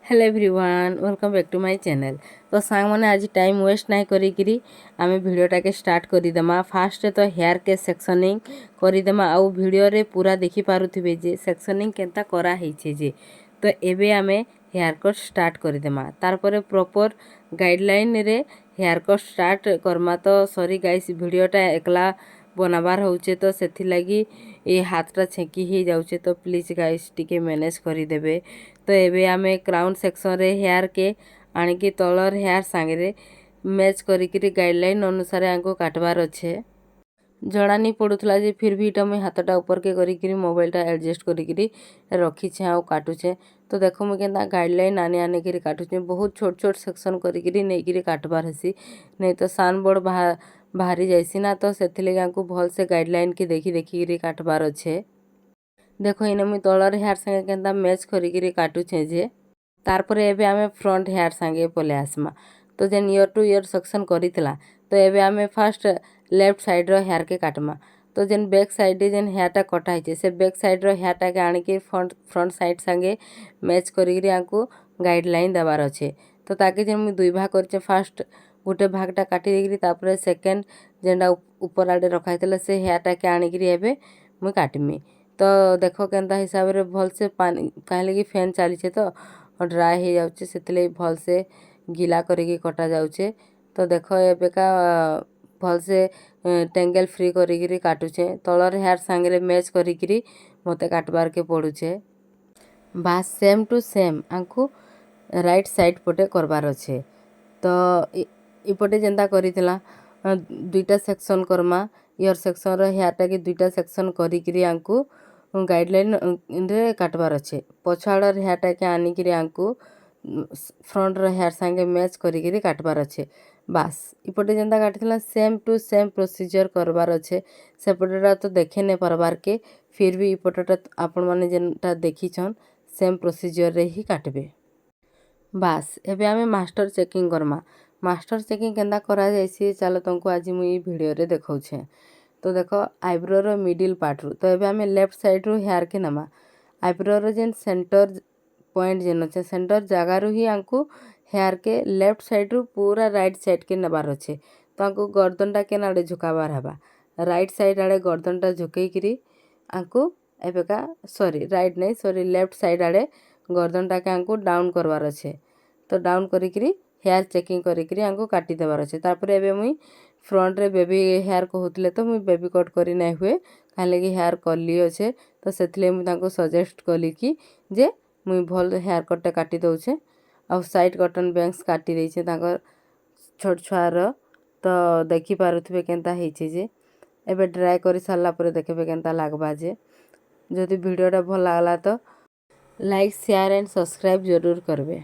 Hello everyone welcome back to my channel. तो song मैंने आज टाइम वेस्ट नहीं करी आम भिडटा के स्टार्ट करदेमा। फास्ट तो हेयर के सेक्शनिंग करदेमा आउ भिडियो रे पूरा देखि पारुथिबे जे सेक्शनिंग केनता करा ହେଇছে जे। तो एबे आमे हेयर कट स्टार्ट करदेमा तार परे प्रॉपर गाइडलाइन रे हेयर कट स्टार्ट करमा। तो सॉरी गाइस भिडियोटा एकला बनाबार होचे तो सेथि लगी ये हाथटा छेकी ही जाउचे तो प्लीज गाइस टिके मैनेज करिदेबे। तो एबे आमे क्राउन सेक्शन रे हेयर के आनिकी तलर हेयर सांगे मैच करिकिरी गाइडलाइन अनुसार आंको काटबार अच्छे। जड़ा नहीं पड़ूला जे फिर भी इटा मुई हाथटा ऊपर के करिकिरी मोबाइलटा एडजस्ट करिकिरी रखीछे आउ काटुचे। तो देखो मुझे केन्ता गाइडलाइन आने आने करी काटुचे। बहुत छोट छोट सेक्शन करिकिरी नेइकिरी काटबार हेसी नहीं तो सान बोर्ड बाहरी जाइसी ना। तो सेथिले आंको भल से गाइडलाइन के देखी देखिकिरी काटबार अच्छे। देखो इने मुई तलर हेयर संगे केन्ता मैच करिकिरी काटुचे जे। तारपरे एबे आमे फ्रंट हेयर संगे पले आसमा। तो जेन ईयर टू ईयर सेक्शन करितला तो एबे आमे फर्स्ट लेफ्ट साइड रो हेयर के काटमा। तो जेन बैक साइड जेन हेयरटा कटा है से बैक साइड रो हेयरटा के आनिके फ्रंट साइड संगे मैच करिकिरी आंको गाइडलाइन देवार अच्छे। तो ताके जेन मुई दुई भाग करचे फास्ट गोटे भागटा काटी देकिरी तापरे सेकेंड जेनटा ऊपर आड़े रखा है से हेयरटा के आनिकिरी एबे मुई काटमी। तो देखो केन्ता हिसाब रे भल से पानी काहे कि फैन चली तो ड्राए हो जाउचे से भल से गिला करिकी कटा जाउचे। तो देखो एबेका भल से टेंगल फ्री करिकी काटुचे तलर हेयर सांगे मैच करिकी मते काटबार के पड़ुचे। बास सेम टू सेम आंकु राइट साइड पटे करबार अच्छे। तो इपटे जेंता करितला दुईटा सेक्शन करमा ईयर सेक्शन रो हेयरटा के दुईटा सेक्शन करिकी आंकु गाइडलाइन रे काटबार अच्छे। पछाड़र हेयरटा के आनिकी आंकु फ्रंट रो हेयर संगे मैच करिकी काटबार अच्छे। बास इपटे जेंता काटिला सेम टू सेम प्रोसीजर करबार अच्छे। सेपटेटा तो देखे नहीं पारबार के फिर भी इपटेटा आपण माने जेनटा देखिछन सेम प्रोसीजर रे ही काटबे। बास एबे आमे मास्टर चेकिंग करमा। मास्टर चेकिंग केंदा करा जाइसी चलो तुमको आज मुई वीडियो रे देखाउछे। तो देखो आईब्रो रो मिडिल पार्ट रू तो एबे आमे लेफ्ट साइड रू हेयर के नमा आईब्रो रो जेन सेंटर पॉइंट जेन अच्छे सेंटर जगह रू ही आंकु हेयर के लेफ्ट साइड रू पूरा राइट साइड के नबार अच्छे। तो आंकु गर्दनटा के आड़े झुकाबार हबा राइट साइड आड़े गर्दनटा झुकईकिरी आंकु एबेका सॉरी राइट नहीं सॉरी लेफ्ट साइड आड़े गर्दनटा के आंकु डाउन करबार अच्छे। तो डाउन करिकिरी हेयर चेकिंग करिकिरी आंकु काटी देबार अच्छे। तारपरे एबे मुई फ्रंट रे बेबी हेयर कहूतले तो मुई बेबी कट करी नहीं हुए काहे कि हेयर कर्ली अच्छे। तो सेथिले मुई तांको सजेस्ट कली कि जे मुई भल हेयर कटटा काटी दउछे आ साइड कटन बैंक्स काटी देइछे तांकर छोट छुआर। तो देखि पारुथिबे केनता ହେଇছে जे एबे ड्राई करी सारला परे देखबे केनता लागबा जे। जदि वीडियोटा भल लागला तो लाइक शेयर एंड सब्सक्राइब जरूर करबे।